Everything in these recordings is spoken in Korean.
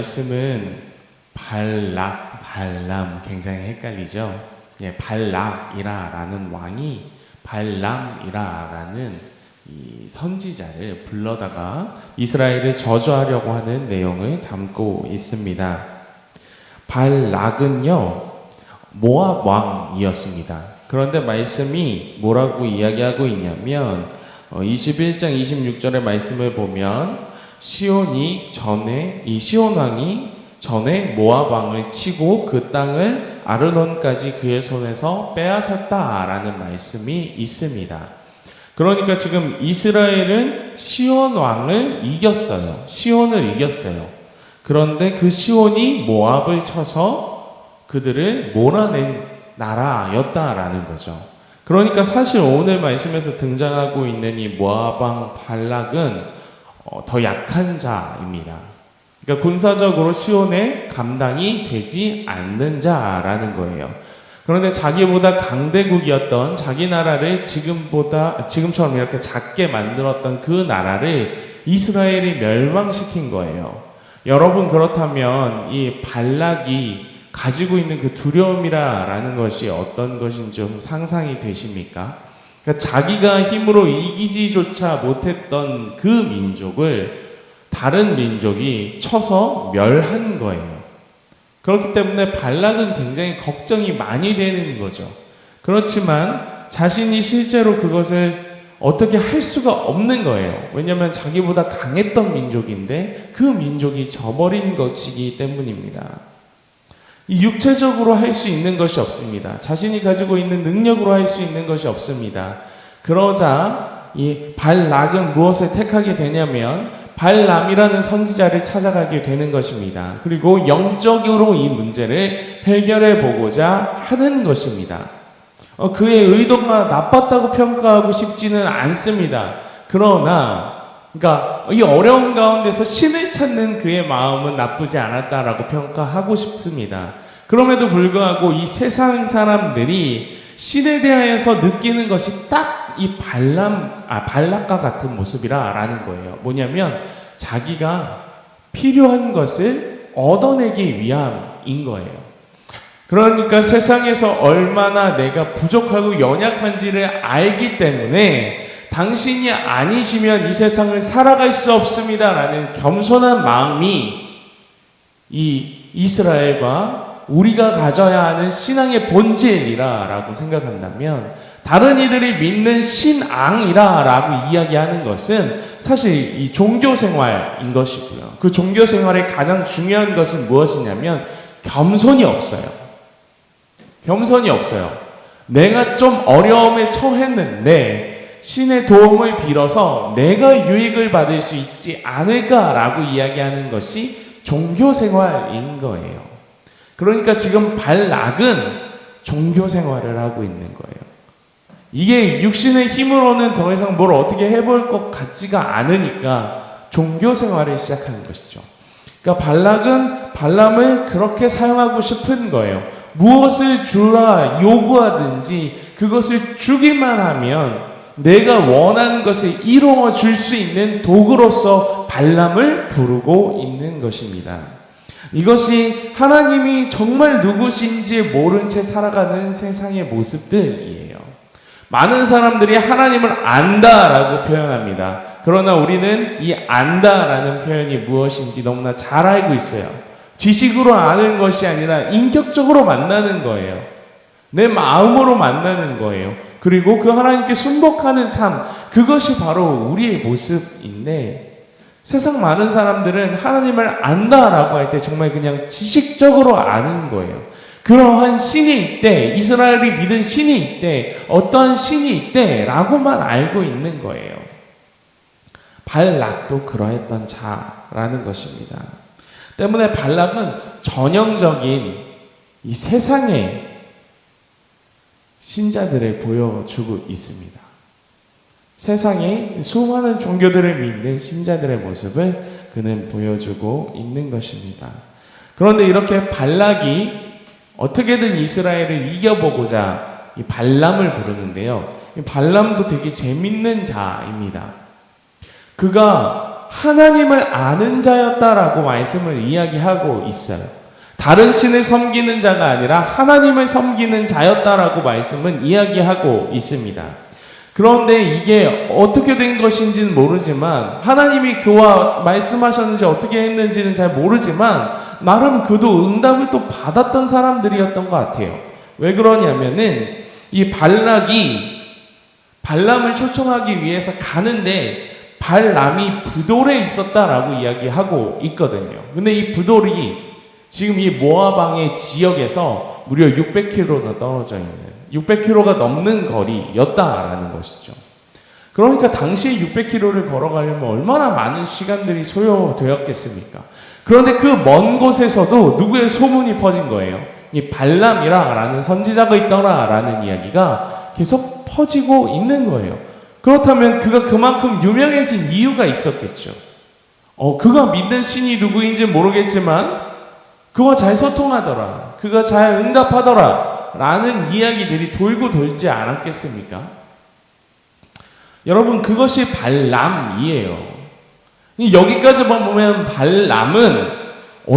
말씀은 발락, 발람 굉장히 헷갈리죠. 예, 발락이라라는 왕이 발람이라라는 이 선지자를 불러다가 이스라엘을 저주하려고 하는 내용을 담고 있습니다. 발락은요, 모압 왕이었습니다. 그런데 말씀이 뭐라고 이야기하고 있냐면 21장 26절의 말씀을 보면 시온 왕이 전에 모압 왕을 치고 그 땅을 아르논까지 그의 손에서 빼앗았다라는 말씀이 있습니다. 그러니까 지금 이스라엘은 시온 왕을 이겼어요. 시온을 이겼어요. 그런데 그 시온이 모압을 쳐서 그들을 몰아낸 나라였다라는 거죠. 그러니까 사실 오늘 말씀에서 등장하고 있는 이 모압 왕 발락은 더 약한 자입니다. 그러니까 군사적으로 시온에 감당이 되지 않는 자라는 거예요. 그런데 자기보다 강대국이었던 자기 나라를 지금처럼 이렇게 작게 만들었던 그 나라를 이스라엘이 멸망시킨 거예요. 여러분, 그렇다면 이 발락이 가지고 있는 그 두려움이라는 것이 어떤 것인지 좀 상상이 되십니까? 그러니까 자기가 힘으로 이기지조차 못했던 그 민족을 다른 민족이 쳐서 멸한 거예요. 그렇기 때문에 발락은 굉장히 걱정이 많이 되는 거죠. 그렇지만 자신이 실제로 그것을 어떻게 할 수가 없는 거예요. 왜냐하면 자기보다 강했던 민족인데 그 민족이 져버린 것이기 때문입니다. 이 육체적으로 할 수 있는 것이 없습니다. 자신이 가지고 있는 능력으로 할 수 있는 것이 없습니다. 그러자 이 발락은 무엇을 택하게 되냐면 발람이라는 선지자를 찾아가게 되는 것입니다. 그리고 영적으로 이 문제를 해결해 보고자 하는 것입니다. 그의 의도가 나빴다고 평가하고 싶지는 않습니다. 그러나 그러니까 이 어려운 가운데서 신을 찾는 그의 마음은 나쁘지 않았다라고 평가하고 싶습니다. 그럼에도 불구하고 이 세상 사람들이 신에 대하여서 느끼는 것이 딱 이 발락과 같은 모습이라는 거예요. 뭐냐면 자기가 필요한 것을 얻어내기 위함인 거예요. 그러니까 세상에서 얼마나 내가 부족하고 연약한지를 알기 때문에 당신이 아니시면 이 세상을 살아갈 수 없습니다라는 겸손한 마음이 이 이스라엘과 우리가 가져야 하는 신앙의 본질이라고 생각한다면 다른 이들이 믿는 신앙이라고 이야기하는 것은 사실 이 종교 생활인 것이고요. 그 종교 생활의 가장 중요한 것은 무엇이냐면 겸손이 없어요. 겸손이 없어요. 내가 좀 어려움에 처했는데 신의 도움을 빌어서 내가 유익을 받을 수 있지 않을까라고 이야기하는 것이 종교 생활인 거예요. 그러니까 지금 발락은 종교 생활을 하고 있는 거예요. 이게 육신의 힘으로는 더 이상 뭘 어떻게 해볼 것 같지가 않으니까 종교 생활을 시작하는 것이죠. 그러니까 발락은 발람을 그렇게 사용하고 싶은 거예요. 무엇을 주라 요구하든지 그것을 주기만 하면 내가 원하는 것을 이루어 줄 수 있는 도구로서 발람을 부르고 있는 것입니다. 이것이 하나님이 정말 누구신지 모른 채 살아가는 세상의 모습들이에요. 많은 사람들이 하나님을 안다라고 표현합니다. 그러나 우리는 이 안다라는 표현이 무엇인지 너무나 잘 알고 있어요. 지식으로 아는 것이 아니라 인격적으로 만나는 거예요. 내 마음으로 만나는 거예요. 그리고 그 하나님께 순복하는 삶, 그것이 바로 우리의 모습인데 세상 많은 사람들은 하나님을 안다라고 할 때 정말 그냥 지식적으로 아는 거예요. 그러한 신이 있대, 이스라엘이 믿은 신이 있대, 어떠한 신이 있대 라고만 알고 있는 거예요. 발락도 그러했던 자라는 것입니다. 때문에 발락은 전형적인 이 세상의 신자들을 보여주고 있습니다. 세상에 수많은 종교들을 믿는 신자들의 모습을 그는 보여주고 있는 것입니다. 그런데 이렇게 발락이 어떻게든 이스라엘을 이겨보고자 이 발람을 부르는데요. 이 발람도 되게 재밌는 자입니다. 그가 하나님을 아는 자였다라고 말씀을 이야기하고 있어요. 다른 신을 섬기는 자가 아니라 하나님을 섬기는 자였다라고 말씀은 이야기하고 있습니다. 그런데 이게 어떻게 된 것인지는 모르지만, 하나님이 그와 말씀하셨는지 어떻게 했는지는 잘 모르지만 나름 그도 응답을 또 받았던 사람들이었던 것 같아요. 왜 그러냐면은 이 발락이 발람을 초청하기 위해서 가는데 발람이 브돌에 있었다라고 이야기하고 있거든요. 근데 이 브돌이 지금 이 모압 왕의 지역에서 무려 600km나 떨어져 있는, 600km가 넘는 거리였다라는 것이죠. 그러니까 당시에 600km를 걸어가려면 얼마나 많은 시간들이 소요되었겠습니까? 그런데 그 먼 곳에서도 누구의 소문이 퍼진 거예요? 이 발람이라는 선지자가 있더라라는 이야기가 계속 퍼지고 있는 거예요. 그렇다면 그가 그만큼 유명해진 이유가 있었겠죠. 그가 믿는 신이 누구인지 모르겠지만 그와 잘 소통하더라, 그가 잘 응답하더라 라는 이야기들이 돌고 돌지 않았겠습니까? 여러분, 그것이 발람이에요. 여기까지만 보면 발람은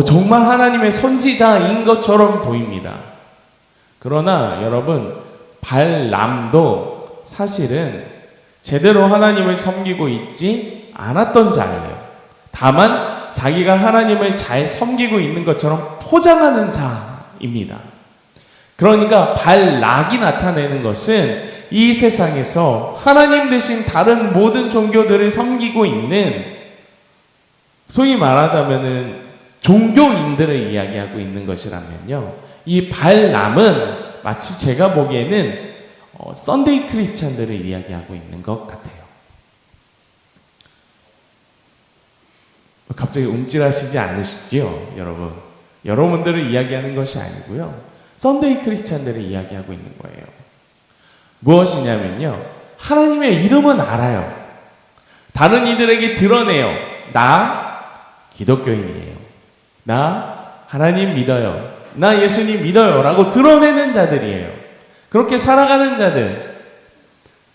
정말 하나님의 선지자인 것처럼 보입니다. 그러나 여러분, 발람도 사실은 제대로 하나님을 섬기고 있지 않았던 자예요. 다만 자기가 하나님을 잘 섬기고 있는 것처럼 포장하는 자입니다. 그러니까 발락이 나타내는 것은 이 세상에서 하나님 대신 다른 모든 종교들을 섬기고 있는, 소위 말하자면은 종교인들을 이야기하고 있는 것이라면요, 이 발람은 마치 제가 보기에는 썬데이 크리스찬들을 이야기하고 있는 것 같아요. 갑자기 움찔하시지 않으시지요, 여러분? 여러분들을 이야기하는 것이 아니고요, 썬데이 크리스찬들을 이야기하고 있는 거예요. 무엇이냐면요, 하나님의 이름은 알아요. 다른 이들에게 드러내요. 나 기독교인이에요. 나 하나님 믿어요. 나 예수님 믿어요 라고 드러내는 자들이에요. 그렇게 살아가는 자들,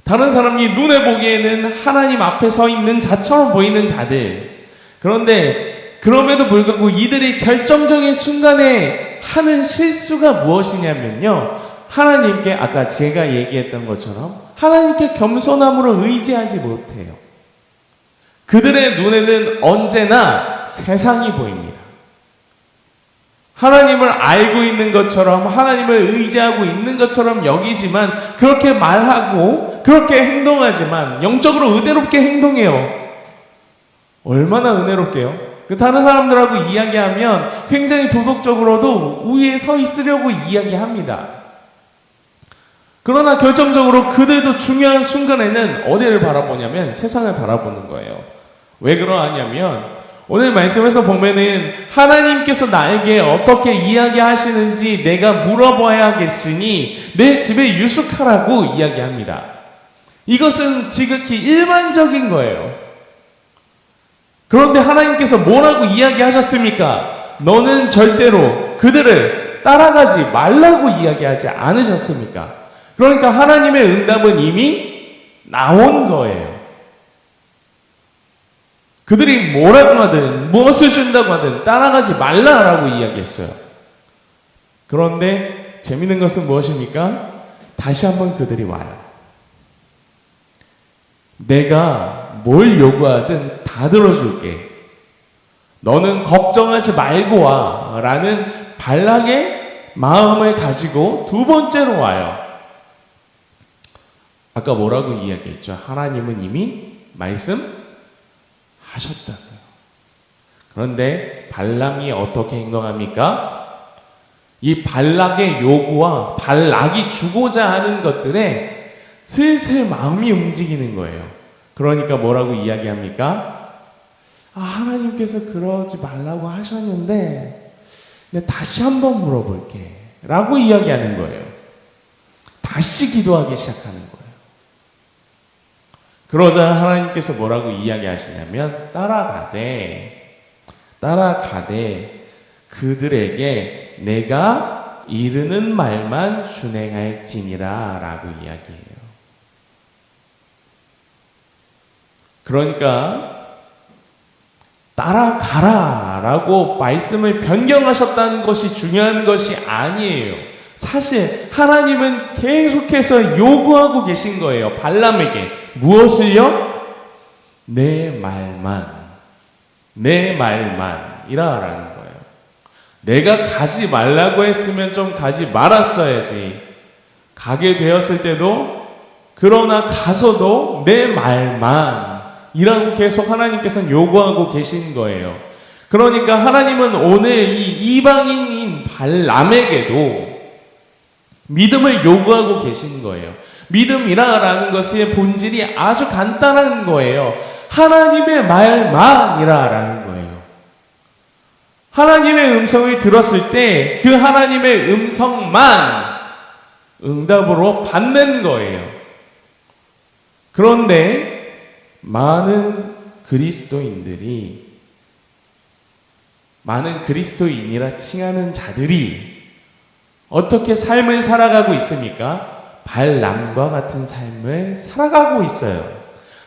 다른 사람이 눈에 보기에는 하나님 앞에 서 있는 자처럼 보이는 자들. 그런데 그럼에도 불구하고 이들이 결정적인 순간에 하는 실수가 무엇이냐면요, 하나님께, 아까 제가 얘기했던 것처럼 하나님께 겸손함으로 의지하지 못해요. 그들의 눈에는 언제나 세상이 보입니다. 하나님을 알고 있는 것처럼, 하나님을 의지하고 있는 것처럼 여기지만, 그렇게 말하고 그렇게 행동하지만 영적으로 은혜롭게 행동해요. 얼마나 은혜롭게요? 다른 사람들하고 이야기하면 굉장히 도덕적으로도 우위에 서 있으려고 이야기합니다. 그러나 결정적으로 그들도 중요한 순간에는 어디를 바라보냐면 세상을 바라보는 거예요. 왜 그러하냐면 오늘 말씀에서 보면은 하나님께서 나에게 어떻게 이야기하시는지 내가 물어봐야겠으니 내 집에 유숙하라고 이야기합니다. 이것은 지극히 일반적인 거예요. 그런데 하나님께서 뭐라고 이야기하셨습니까? 너는 절대로 그들을 따라가지 말라고 이야기하지 않으셨습니까? 그러니까 하나님의 응답은 이미 나온 거예요. 그들이 뭐라고 하든 무엇을 준다고 하든 따라가지 말라라고 이야기했어요. 그런데 재밌는 것은 무엇입니까? 다시 한번 그들이 와요. 내가 뭘 요구하든 다 들어줄게. 너는 걱정하지 말고 와. 라는 발락의 마음을 가지고 두 번째로 와요. 아까 뭐라고 이야기했죠? 하나님은 이미 말씀하셨다고요. 그런데 발람이 어떻게 행동합니까? 이 발락의 요구와 발락이 주고자 하는 것들에 슬슬 마음이 움직이는 거예요. 그러니까 뭐라고 이야기합니까? 하나님께서 그러지 말라고 하셨는데 내가 다시 한번 물어볼게 라고 이야기하는 거예요. 다시 기도하기 시작하는 거예요. 그러자 하나님께서 뭐라고 이야기하시냐면 따라가되 그들에게 내가 이르는 말만 준행할지니라 라고 이야기해요. 그러니까 따라가라 라고 말씀을 변경하셨다는 것이 중요한 것이 아니에요. 사실 하나님은 계속해서 요구하고 계신 거예요. 발람에게 무엇을요? 내 말만이라라는 거예요. 내가 가지 말라고 했으면 좀 가지 말았어야지. 가게 되었을 때도 그러나 가서도 내 말만 이라고 계속 하나님께서는 요구하고 계신 거예요. 그러니까 하나님은 오늘 이 이방인인 발람에게도 믿음을 요구하고 계신 거예요. 믿음이라는 것의 본질이 아주 간단한 거예요. 하나님의 말만이라는 거예요. 하나님의 음성을 들었을 때 그 하나님의 음성만 응답으로 받는 거예요. 그런데 많은 그리스도인이라 칭하는 자들이 어떻게 삶을 살아가고 있습니까? 발람과 같은 삶을 살아가고 있어요.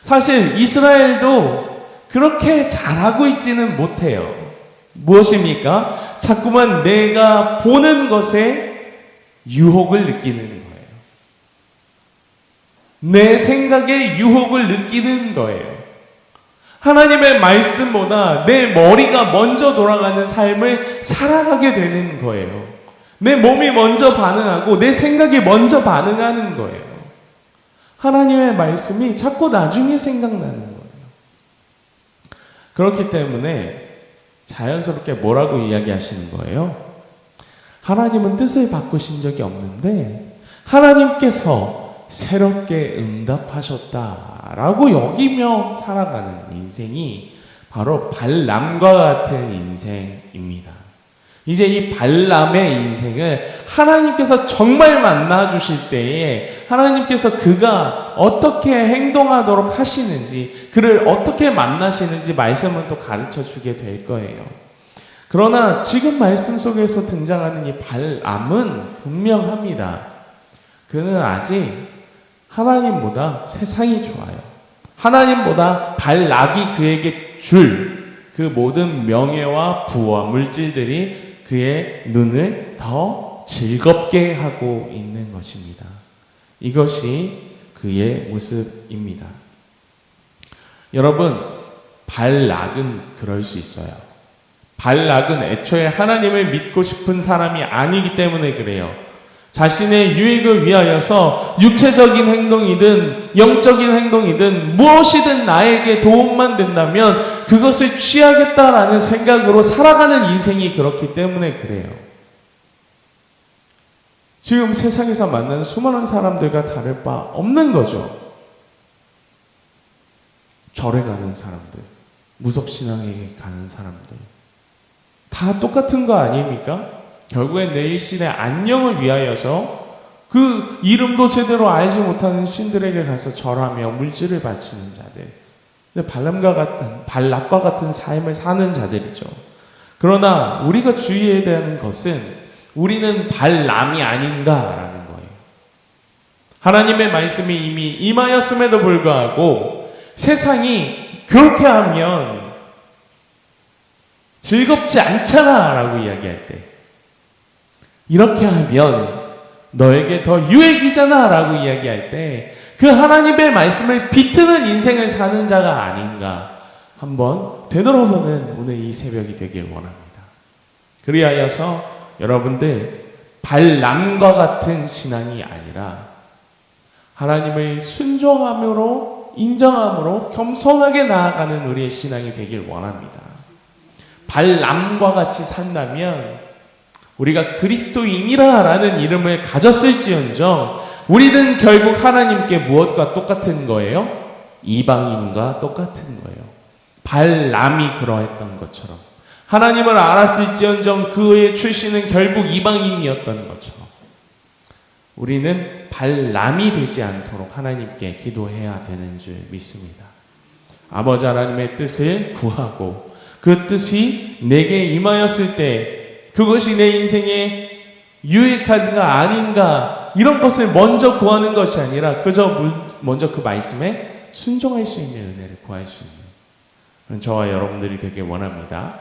사실 이스라엘도 그렇게 잘하고 있지는 못해요. 무엇입니까? 자꾸만 내가 보는 것에 유혹을 느끼는 거예요. 내 생각에 유혹을 느끼는 거예요. 하나님의 말씀보다 내 머리가 먼저 돌아가는 삶을 살아가게 되는 거예요. 내 몸이 먼저 반응하고 내 생각이 먼저 반응하는 거예요. 하나님의 말씀이 자꾸 나중에 생각나는 거예요. 그렇기 때문에 자연스럽게 뭐라고 이야기하시는 거예요? 하나님은 뜻을 바꾸신 적이 없는데 하나님께서 새롭게 응답하셨다라고 여기며 살아가는 인생이 바로 발람과 같은 인생입니다. 이제 이 발람의 인생을 하나님께서 정말 만나주실 때에 하나님께서 그가 어떻게 행동하도록 하시는지, 그를 어떻게 만나시는지 말씀은 또 가르쳐 주게 될 거예요. 그러나 지금 말씀 속에서 등장하는 이 발람은 분명합니다. 그는 아직 하나님보다 세상이 좋아요. 하나님보다 발락이 그에게 줄 그 모든 명예와 부와 물질들이 그의 눈을 더 즐겁게 하고 있는 것입니다. 이것이 그의 모습입니다. 여러분, 발락은 그럴 수 있어요. 발락은 애초에 하나님을 믿고 싶은 사람이 아니기 때문에 그래요. 자신의 유익을 위하여서 육체적인 행동이든 영적인 행동이든 무엇이든 나에게 도움만 된다면 그것을 취하겠다라는 생각으로 살아가는 인생이 그렇기 때문에 그래요. 지금 세상에서 만나는 수많은 사람들과 다를 바 없는 거죠. 절에 가는 사람들, 무속신앙에 가는 사람들 다 똑같은 거 아닙니까? 결국엔 내 일신의 안녕을 위하여서 그 이름도 제대로 알지 못하는 신들에게 가서 절하며 물질을 바치는 자들. 근데 발락과 같은 삶을 사는 자들이죠. 그러나 우리가 주의해야 되는 것은 우리는 발람이 아닌가라는 거예요. 하나님의 말씀이 이미 임하였음에도 불구하고 세상이 그렇게 하면 즐겁지 않잖아 라고 이야기할 때, 이렇게 하면 너에게 더 유익이잖아 라고 이야기할 때 그 하나님의 말씀을 비트는 인생을 사는 자가 아닌가 한번 되돌아보는 오늘 이 새벽이 되길 원합니다. 그리하여서 여러분들 발람과 같은 신앙이 아니라 하나님을 순종함으로 인정함으로 겸손하게 나아가는 우리의 신앙이 되길 원합니다. 발람과 같이 산다면 우리가 그리스도인이라는 이름을 가졌을지언정 우리는 결국 하나님께 무엇과 똑같은 거예요? 이방인과 똑같은 거예요. 발람이 그러했던 것처럼 하나님을 알았을지언정 그의 출신은 결국 이방인이었던 것처럼 우리는 발람이 되지 않도록 하나님께 기도해야 되는 줄 믿습니다. 아버지 하나님의 뜻을 구하고 그 뜻이 내게 임하였을 때 그것이 내 인생에 유익한가 아닌가 이런 것을 먼저 구하는 것이 아니라 그저 먼저 그 말씀에 순종할 수 있는 은혜를 구할 수 있는, 저와 여러분들이 되길 원합니다.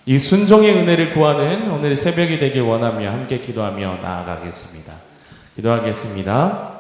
이 순종의 은혜를 구하는 오늘 새벽이 되길 원하며 함께 기도하며 나아가겠습니다. 기도하겠습니다.